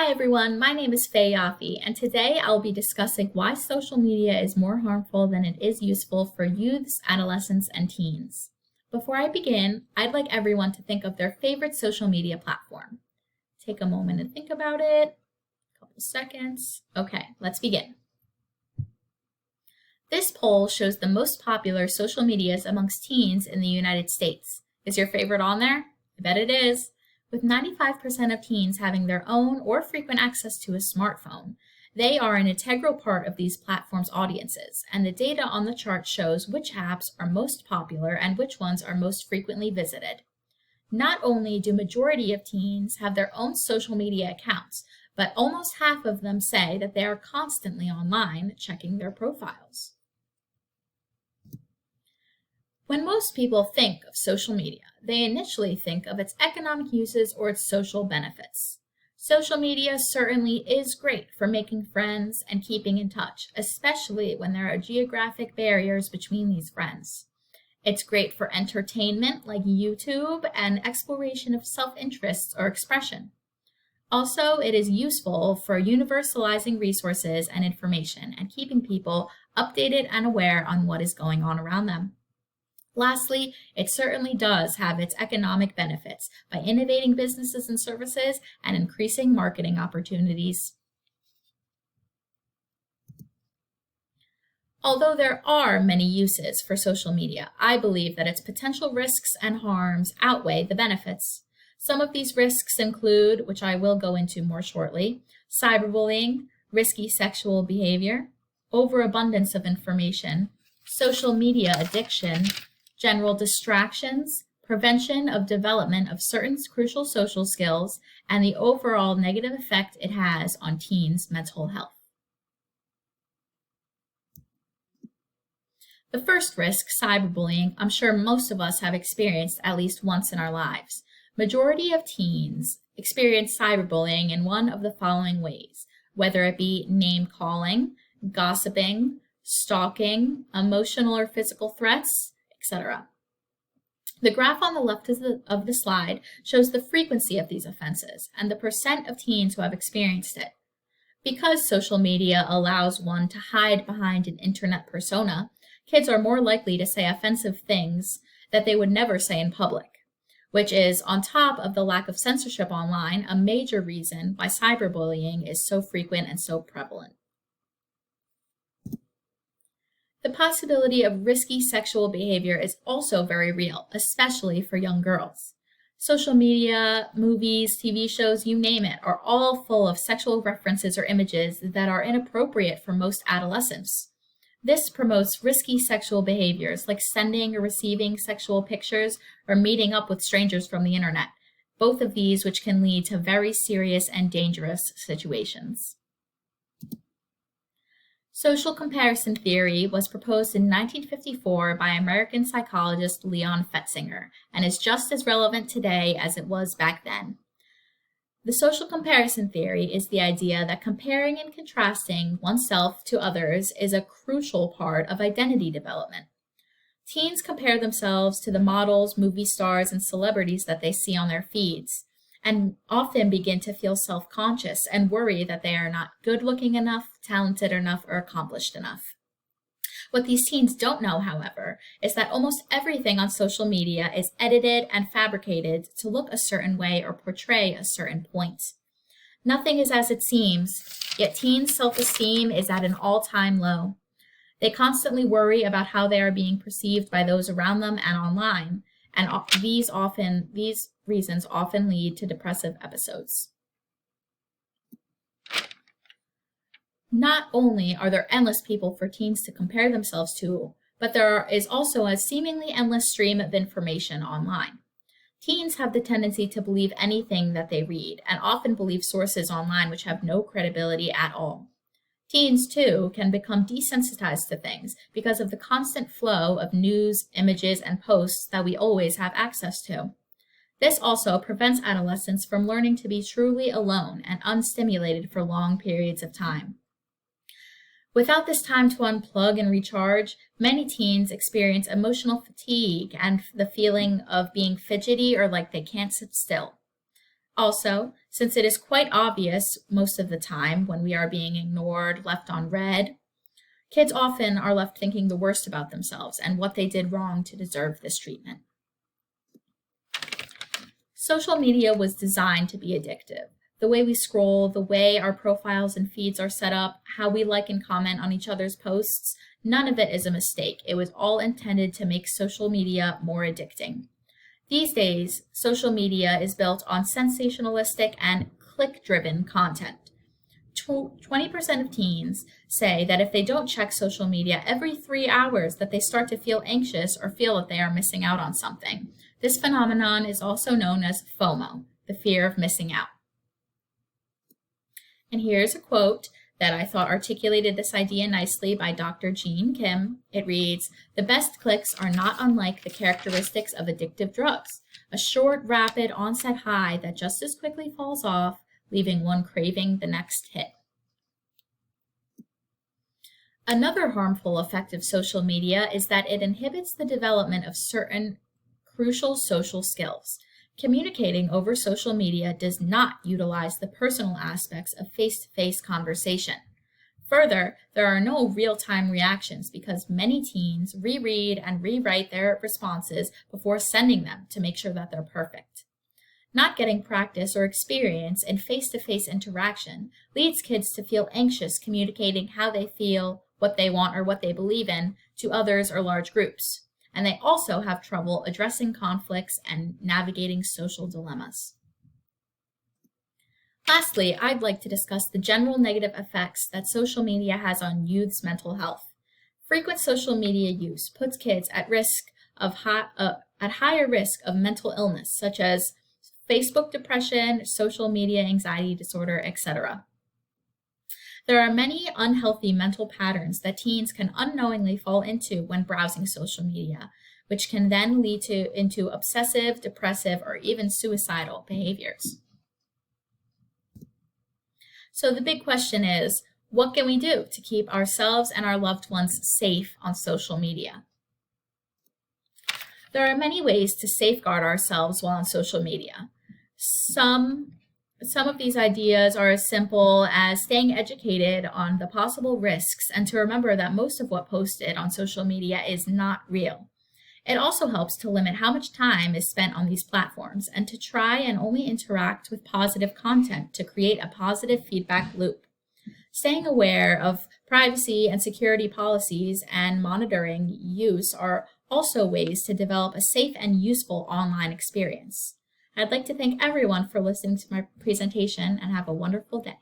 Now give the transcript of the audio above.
Hi everyone, my name is Faye Yaffe, and today I'll be discussing why social media is more harmful than it is useful for youths, adolescents, and teens. Before I begin, I'd like everyone to think of their favorite social media platform. Take a moment and think about it. A couple seconds. Okay, let's begin. This poll shows the most popular social medias amongst teens in the United States. Is your favorite on there? I bet it is. With 95% of teens having their own or frequent access to a smartphone, they are an integral part of these platforms' audiences, and the data on the chart shows which apps are most popular and which ones are most frequently visited. Not only do majority of teens have their own social media accounts, but almost half of them say that they are constantly online checking their profiles. When most people think of social media, they initially think of its economic uses or its social benefits. Social media certainly is great for making friends and keeping in touch, especially when there are geographic barriers between these friends. It's great for entertainment like YouTube and exploration of self-interests or expression. Also, it is useful for universalizing resources and information and keeping people updated and aware on what is going on around them. Lastly, it certainly does have its economic benefits by innovating businesses and services and increasing marketing opportunities. Although there are many uses for social media, I believe that its potential risks and harms outweigh the benefits. Some of these risks include, which I will go into more shortly, cyberbullying, risky sexual behavior, overabundance of information, social media addiction, general distractions, prevention of development of certain crucial social skills, and the overall negative effect it has on teens' mental health. The first risk, cyberbullying, I'm sure most of us have experienced at least once in our lives. Majority of teens experience cyberbullying in one of the following ways, whether it be name calling, gossiping, stalking, emotional or physical threats, etc. The graph on the left of the slide shows the frequency of these offenses and the percent of teens who have experienced it. Because social media allows one to hide behind an internet persona, kids are more likely to say offensive things that they would never say in public, which is, on top of the lack of censorship online, a major reason why cyberbullying is so frequent and so prevalent. The possibility of risky sexual behavior is also very real, especially for young girls. Social media, movies, TV shows, you name it, are all full of sexual references or images that are inappropriate for most adolescents. This promotes risky sexual behaviors like sending or receiving sexual pictures or meeting up with strangers from the internet, both of these which can lead to very serious and dangerous situations. Social comparison theory was proposed in 1954 by American psychologist Leon Fetzinger and is just as relevant today as it was back then. The social comparison theory is the idea that comparing and contrasting oneself to others is a crucial part of identity development. Teens compare themselves to the models, movie stars, and celebrities that they see on their feeds, and often begin to feel self-conscious and worry that they are not good-looking enough, talented enough, or accomplished enough. What these teens don't know, however, is that almost everything on social media is edited and fabricated to look a certain way or portray a certain point. Nothing is as it seems, yet teens' self-esteem is at an all-time low. They constantly worry about how they are being perceived by those around them and online, and these reasons often lead to depressive episodes. Not only are there endless people for teens to compare themselves to, but there is also a seemingly endless stream of information online. Teens have the tendency to believe anything that they read, and often believe sources online which have no credibility at all. Teens, too, can become desensitized to things because of the constant flow of news, images, and posts that we always have access to. This also prevents adolescents from learning to be truly alone and unstimulated for long periods of time. Without this time to unplug and recharge, many teens experience emotional fatigue and the feeling of being fidgety or like they can't sit still. Also, since it is quite obvious most of the time when we are being ignored, left on red, kids often are left thinking the worst about themselves and what they did wrong to deserve this treatment. Social media was designed to be addictive. The way we scroll, the way our profiles and feeds are set up, how we like and comment on each other's posts, none of it is a mistake. It was all intended to make social media more addicting. These days, social media is built on sensationalistic and click-driven content. 20% of teens say that if they don't check social media every 3 hours, that they start to feel anxious or feel that they are missing out on something. This phenomenon is also known as FOMO, the fear of missing out. And here's a quote that I thought articulated this idea nicely by Dr. Jean Kim. It reads, "The best clicks are not unlike the characteristics of addictive drugs, a short, rapid onset high that just as quickly falls off, leaving one craving the next hit." Another harmful effect of social media is that it inhibits the development of certain crucial social skills. Communicating over social media does not utilize the personal aspects of face-to-face conversation. Further, there are no real-time reactions because many teens reread and rewrite their responses before sending them to make sure that they're perfect. Not getting practice or experience in face-to-face interaction leads kids to feel anxious communicating how they feel, what they want, or what they believe in to others or large groups. And they also have trouble addressing conflicts and navigating social dilemmas. Lastly, I'd like to discuss the general negative effects that social media has on youth's mental health. Frequent social media use puts kids at higher risk of mental illness, such as Facebook depression, social media anxiety disorder, etc. There are many unhealthy mental patterns that teens can unknowingly fall into when browsing social media, which can then lead into obsessive, depressive, or even suicidal behaviors. So the big question is, what can we do to keep ourselves and our loved ones safe on social media? There are many ways to safeguard ourselves while on social media. Some of these ideas are as simple as staying educated on the possible risks and to remember that most of what posted on social media is not real. It also helps to limit how much time is spent on these platforms and to try and only interact with positive content to create a positive feedback loop. Staying aware of privacy and security policies and monitoring use are also ways to develop a safe and useful online experience. I'd like to thank everyone for listening to my presentation and have a wonderful day.